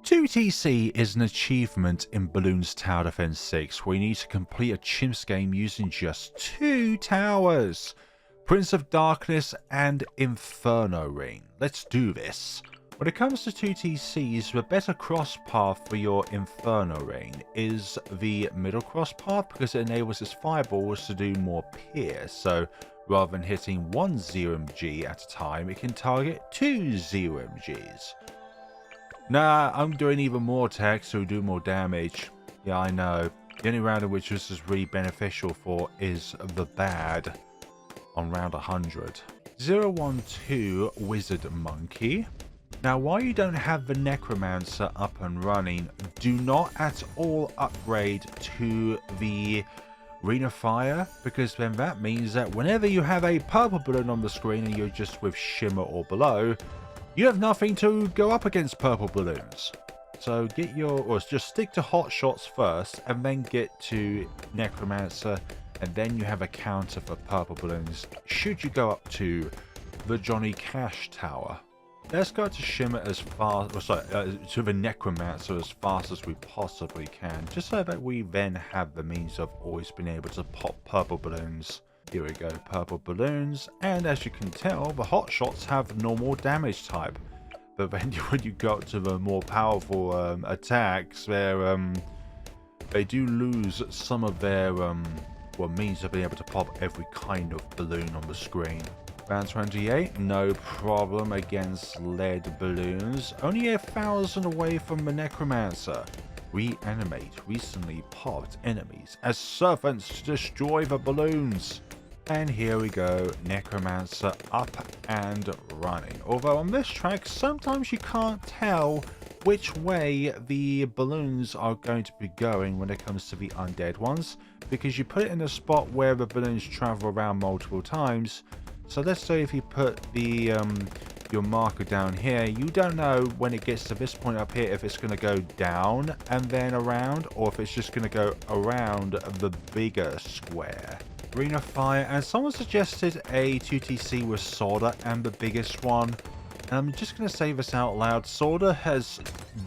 2TC is an achievement in Bloons Tower Defense 6 where you need to complete a chimps game using just 2 towers, Prince of Darkness and Inferno Ring. Let's do this. When it comes to 2TCs, the better cross path for your Inferno Ring is the middle cross path because it enables its fireballs to do more pierce. So rather than hitting 1 ZMG at a time, it can target 2 ZMGs. Nah, I'm doing even more attacks to do more damage. Yeah, I know. The only round in which this is really beneficial for is the bad on round 100. 012 Wizard Monkey. Now, while you don't have the Necromancer up and running, do not at all upgrade to the Ring of Fire, because then that means that whenever you have a purple balloon on the screen and you're just with Shimmer or below, you have nothing to go up against purple balloons. So just stick to hot shots first and then get to Necromancer, and then you have a counter for purple balloons should you go up to the Johnny Cash Tower. Let's go to Shimmer as fast, to the Necromancer as fast as we possibly can, just so that we then have the means of always being able to pop purple balloons. Here we go, purple balloons, and as you can tell, the hot shots have normal damage type. But then when you go up to the more powerful attacks, they do lose some of their means of being able to pop every kind of balloon on the screen. Round 28, no problem against lead balloons. Only 1,000 away from the Necromancer. Reanimate recently popped enemies as servants to destroy the balloons. And here we go, Necromancer up and running. Although on this track, sometimes you can't tell which way the balloons are going to be going when it comes to the undead ones, because you put it in a spot where the balloons travel around multiple times. So let's say if you put the your marker down here, you don't know when it gets to this point up here if it's going to go down and then around, or if it's just going to go around the bigger square. Ring of Fire, and someone suggested a 2TC with Sorda and the biggest one. And I'm just going to say this out loud. Sorda has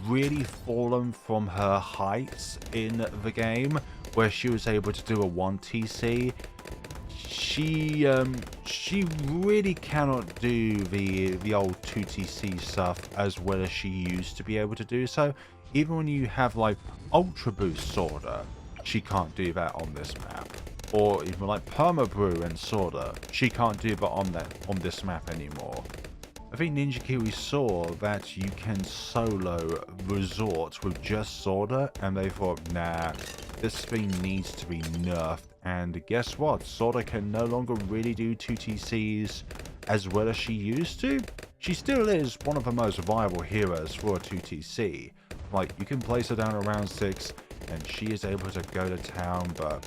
really fallen from her heights in the game, where she was able to do a 1TC. She really cannot do the old 2TC stuff as well as she used to be able to do so. Even when you have like Ultra Boost Sorda, she can't do that on this map. Or even like Perma Brew and Sorda, she can't do that on this map anymore. I think Ninja Kiwi saw that you can solo Resort with just Sorda, and they thought, nah, this thing needs to be nerfed. And guess what? Sorda can no longer really do 2TCs as well as she used to. She still is one of the most viable heroes for a 2TC. Like, you can place her down at round 6 and she is able to go to town, but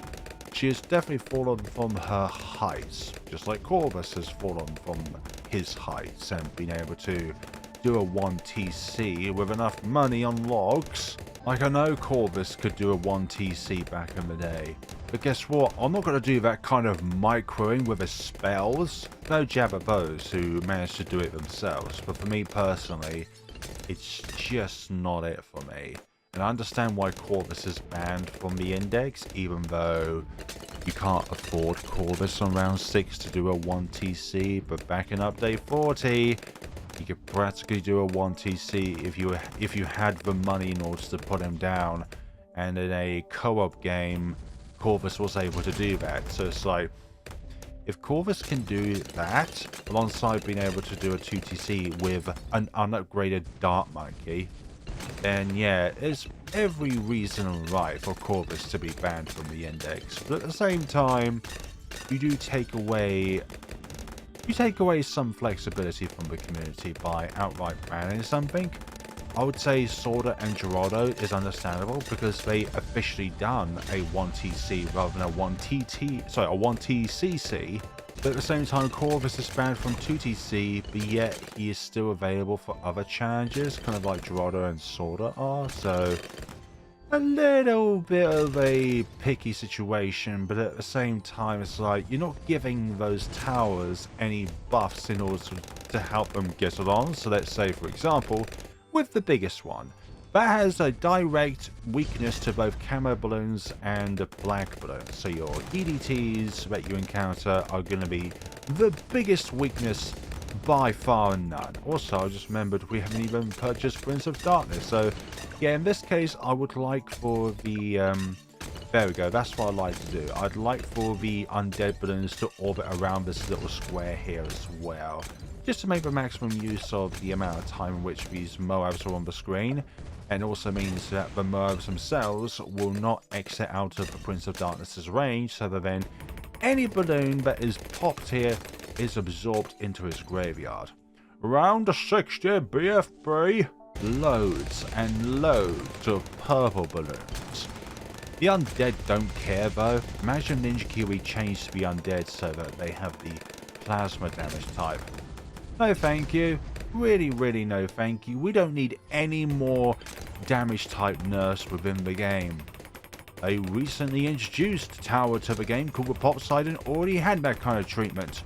she has definitely fallen from her heights, just like Corvus has fallen from his heights and been able to do a 1TC with enough money on logs. Like, I know Corvus could do a 1TC back in the day, but guess what? I'm not going to do that kind of microing with his spells. No jab at those who manage to do it themselves, but for me personally, it's just not it for me. And I understand why Corvus is banned from the index, even though you can't afford Corvus on round 6 to do a 1TC, but back in update 40, you could practically do a 1TC if you had the money in order to put him down. And in a co-op game, Corvus was able to do that. So it's like, if Corvus can do that, alongside being able to do a 2TC with an unupgraded Dart Monkey, then yeah, there's every reason right for Corvus to be banned from the index. But at the same time, you do take away some flexibility from the community by outright banning something. I would say Sorda and Geraldo is understandable because they officially done a 1TC rather than a 1TCC. But at the same time, Corvus is banned from 2TC, but yet he is still available for other challenges, kind of like Geraldo and Sorda are. So a little bit of a picky situation, but at the same time, it's like you're not giving those towers any buffs in order to help them get along. So let's say, for example, with the biggest one, that has a direct weakness to both camo balloons and black balloons. So your EDTs that you encounter are going to be the biggest weakness by far and none. Also, I just remembered we haven't even purchased Prince of Darkness. So yeah, in this case, I would like for the... there we go, that's what I'd like to do. I'd like for the undead balloons to orbit around this little square here as well, just to make the maximum use of the amount of time in which these Moabs are on the screen. And also means that the Moabs themselves will not exit out of the Prince of Darkness's range, so that then any balloon that is popped here is absorbed into his graveyard. Round 60 BF3, loads and loads of purple balloons. The undead don't care though. Imagine Ninja Kiwi changed the undead so that they have the plasma damage type. No thank you. Really no thank you. We don't need any more damage type nerfs within the game. A recently introduced tower to the game called the Poseidon already had that kind of treatment.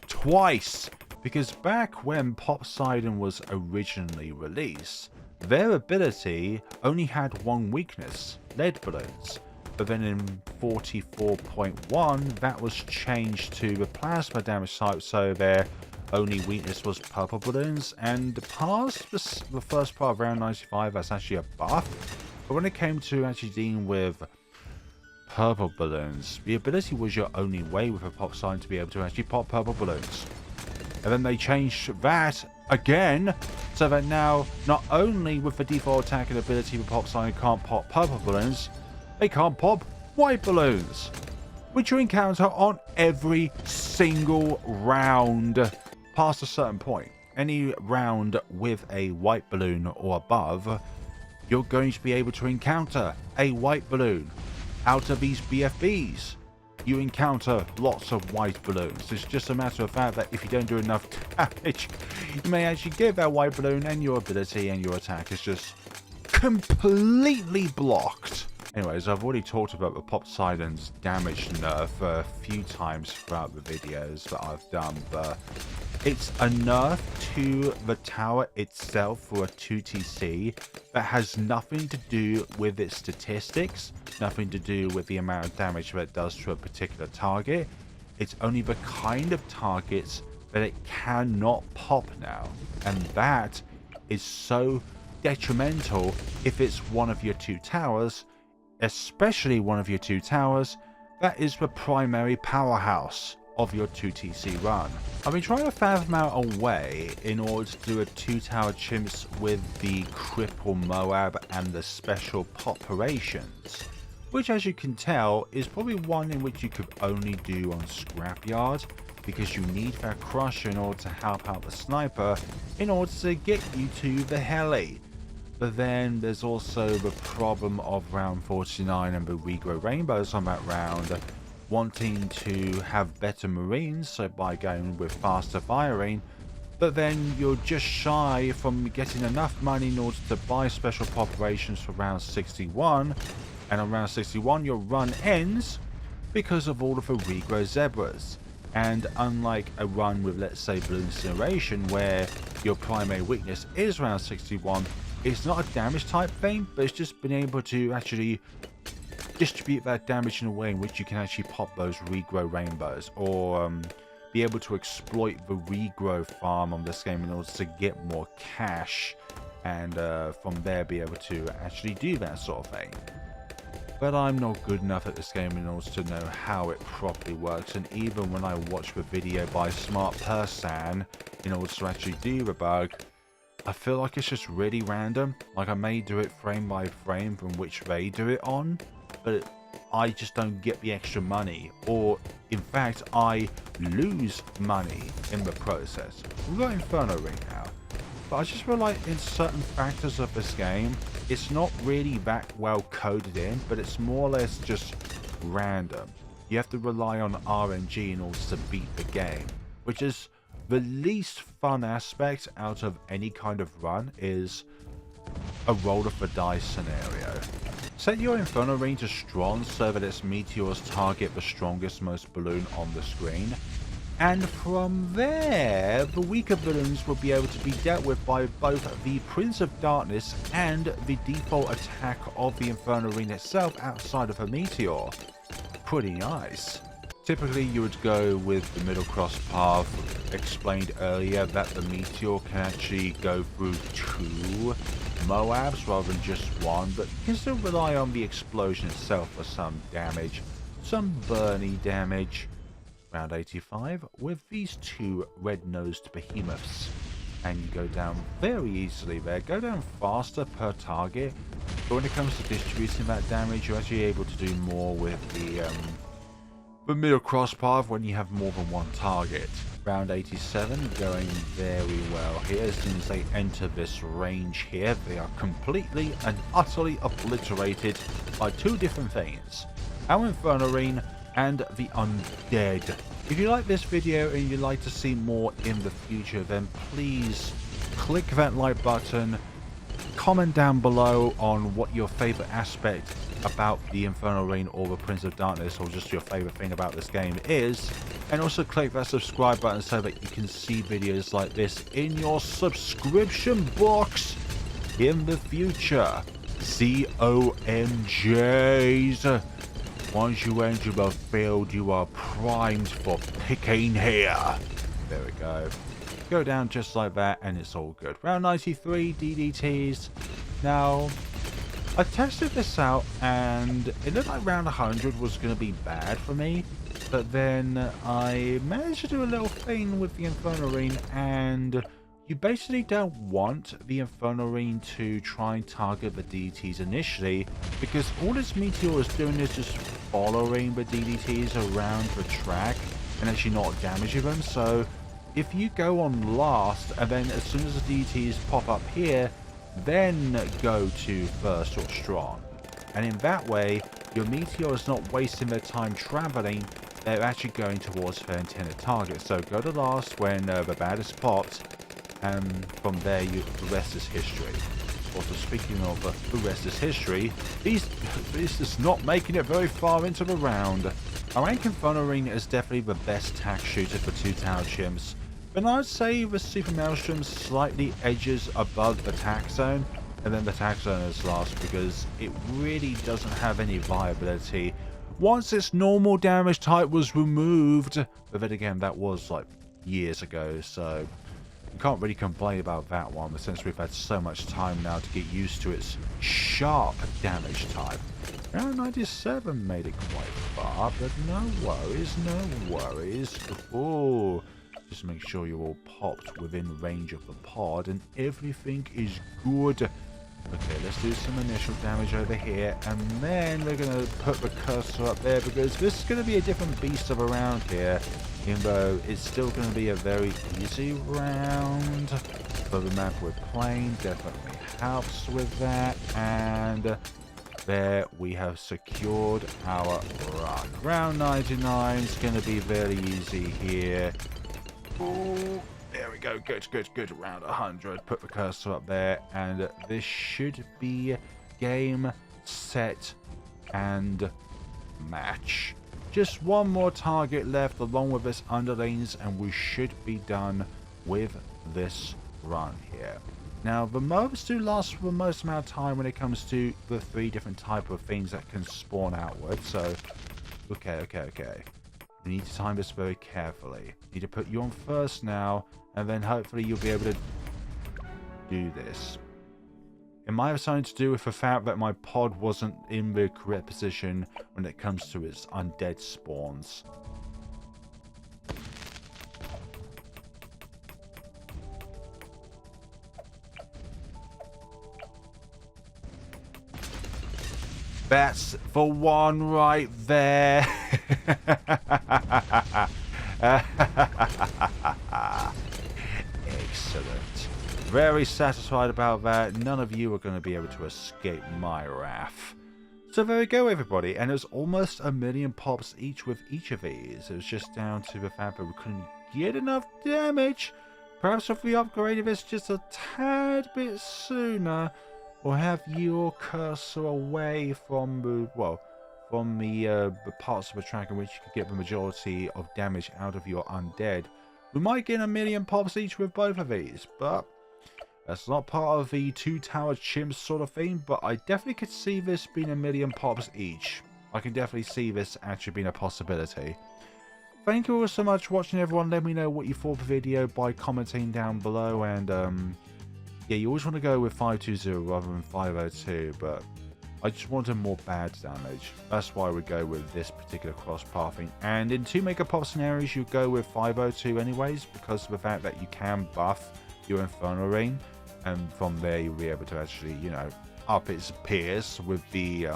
Twice! Because back when Poseidon was originally released, their ability only had one weakness, lead balloons. But then in 44.1 that was changed to the plasma damage type, so their only weakness was purple balloons, and past the first part of round 95 that's actually a buff. But when it came to actually dealing with purple balloons, the ability was your only way with a pop sign to be able to actually pop purple balloons. And then they changed that again, so that now not only with the default attack and ability the pop sign can't pop purple balloons, they can't pop white balloons, which you encounter on every single round past a certain point. Any round with a white balloon or above, you're going to be able to encounter a white balloon. Out of these BFBs, you encounter lots of white balloons. It's just a matter of fact that if you don't do enough damage, you may actually get that white balloon, and your ability and your attack is just completely blocked. Anyways, I've already talked about the Poseidon's damage nerf a few times throughout the videos that I've done, but it's a nerf to the tower itself for a 2TC that has nothing to do with its statistics, nothing to do with the amount of damage that it does to a particular target. It's only the kind of targets that it cannot pop now, and that is so detrimental if it's one of your two towers, especially one of your two towers that is the primary powerhouse of your 2TC run. I've been trying to fathom out a way in order to do a 2-tower chimps with the cripple Moab and the special populations, which as you can tell is probably one in which you could only do on Scrapyard, because you need that crusher in order to help out the sniper in order to get you to the heli. But then there's also the problem of round 49 and the regrow rainbows on that round, wanting to have better marines, so by going with faster firing, but then you're just shy from getting enough money in order to buy special populations for round 61, and on round 61 your run ends because of all of the regrow zebras. And unlike a run with, let's say, Blue Incineration, where your primary weakness is round 61, it's not a damage type thing, but it's just being able to actually distribute that damage in a way in which you can actually pop those regrow rainbows, or be able to exploit the regrow farm on this game in order to get more cash, and from there be able to actually do that sort of thing. But I'm not good enough at this game in order to know how it properly works, and even when I watch the video by Smart Person in order to actually do the bug, I feel like it's just really random. Like, I may do it frame by frame from which they do it on, but I just don't get the extra money, or in fact I lose money in the process. We've got Inferno Ring now, but I just feel like in certain factors of this game it's not really that well coded in, but it's more or less just random. You have to rely on RNG in order to beat the game, which is the least fun aspect out of any kind of run. Is a roll of the dice scenario. Set your Inferno Ring to strong so that its meteors target the strongest most balloon on the screen. And from there, the weaker balloons will be able to be dealt with by both the Prince of Darkness and the default attack of the Inferno Ring itself outside of a meteor. Pretty nice. Typically, you would go with the middle cross path. Explained earlier that the meteor can actually go through 2 Moabs rather than just 1, but you can still rely on the explosion itself for some damage, some burny damage. Round 85 with these 2 red-nosed behemoths. And you go down very easily there. Go down faster per target, but when it comes to distributing that damage, you're actually able to do more with the middle cross path when you have more than 1 target. Round 87 going very well here. As soon as they enter this range here, they are completely and utterly obliterated by 2 different things. Our Inferno Ring and the undead. If you like this video and you'd like to see more in the future, then please click that like button, comment down below on what your favorite aspect about the Inferno Ring or the Prince of Darkness, or just your favorite thing about this game is, and also click that subscribe button so that you can see videos like this in your subscription box in the future. COMJs. Once you enter the field, you are primed for picking here. There we go. Go down just like that, and it's all good. Round 93, DDTs. Now, I tested this out, and it looked like round 100 was going to be bad for me. But then I managed to do a little thing with the Inferno Ring, and you basically don't want the Inferno Ring to try and target the DDTs initially, because all this meteor is doing is just following the DDTs around the track and actually not damaging them. So if you go on last, and then as soon as the DDTs pop up here, then go to first or strong. And in that way, your meteor is not wasting their time traveling, they're actually going towards their intended target. So go to last when the baddest popped, and from there the rest is history. Also, speaking of the rest is history, this is not making it very far into the round. Our rank Inferno Ring is definitely the best tack shooter for 2 tower chimps, but I'd say the Super Maelstrom slightly edges above the tack zone, and then the tack zone is last because it really doesn't have any viability once its normal damage type was removed. But then again, that was like years ago, so you can't really complain about that one, but since we've had so much time now to get used to its sharp damage type. Round 97 made it quite far, but no worries, no worries. Oh, just make sure you're all popped within range of the pod and everything is good. Okay, let's do some initial damage over here, and then we're going to put the cursor up there because this is going to be a different beast of a round here. Even though it's still going to be a very easy round, but the map we're playing definitely helps with that. And there we have secured our run. Round 99 is going to be very easy here. Ooh, there we go. Good, good, good. Round 100. Put the cursor up there, and this should be game, set, and match. Just one more target left along with this underlings, and we should be done with this run here. Now, the mobs do last for the most amount of time when it comes to the 3 different type of things that can spawn outward. So, okay. We need to time this very carefully. Need to put you on first now, and then hopefully you'll be able to do this. It might have something to do with the fact that my pod wasn't in the correct position when it comes to its undead spawns. That's the one right there. Excellent. Very satisfied about that. None of you are going to be able to escape my wrath. So there we go, everybody. And it was almost 1,000,000 pops each with each of these. It was just down to the fact that we couldn't get enough damage. Perhaps if we upgraded this just a tad bit sooner, or have your cursor away from the, well, from the parts of the track in which you can get the majority of damage out of your undead. We might get 1,000,000 pops each with both of these, but that's not part of the 2-tower chimps sort of thing. But I definitely could see this being 1,000,000 pops each. I can definitely see this actually being a possibility. Thank you all so much for watching, everyone. Let me know what you thought of the video by commenting down below. And yeah, you always want to go with 520 rather than 502, but I just wanted more bad damage. That's why we go with this particular cross pathing. And in 2 mega pop scenarios, you go with 502 anyways, because of the fact that you can buff your Inferno ring, and from there you'll be able to actually, you know, up its pierce with the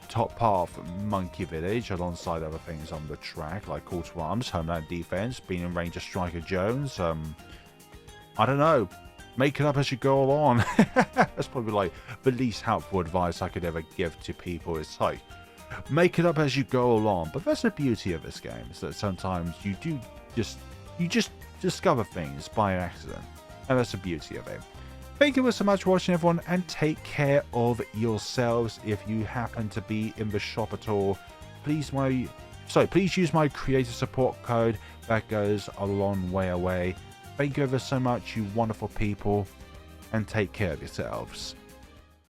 top path Monkey Village alongside other things on the track like Call to Arms, Homeland Defense, being in range of Striker Jones. I don't know. Make it up as you go along. That's probably like the least helpful advice I could ever give to people. It's like, make it up as you go along. But that's the beauty of this game, is that sometimes you just discover things by accident. And that's the beauty of it. Thank you so much for watching, everyone, and take care of yourselves. If you happen to be in the shop at all, please use my creator support code. That goes a long way away. Thank you ever so much, you wonderful people, and take care of yourselves.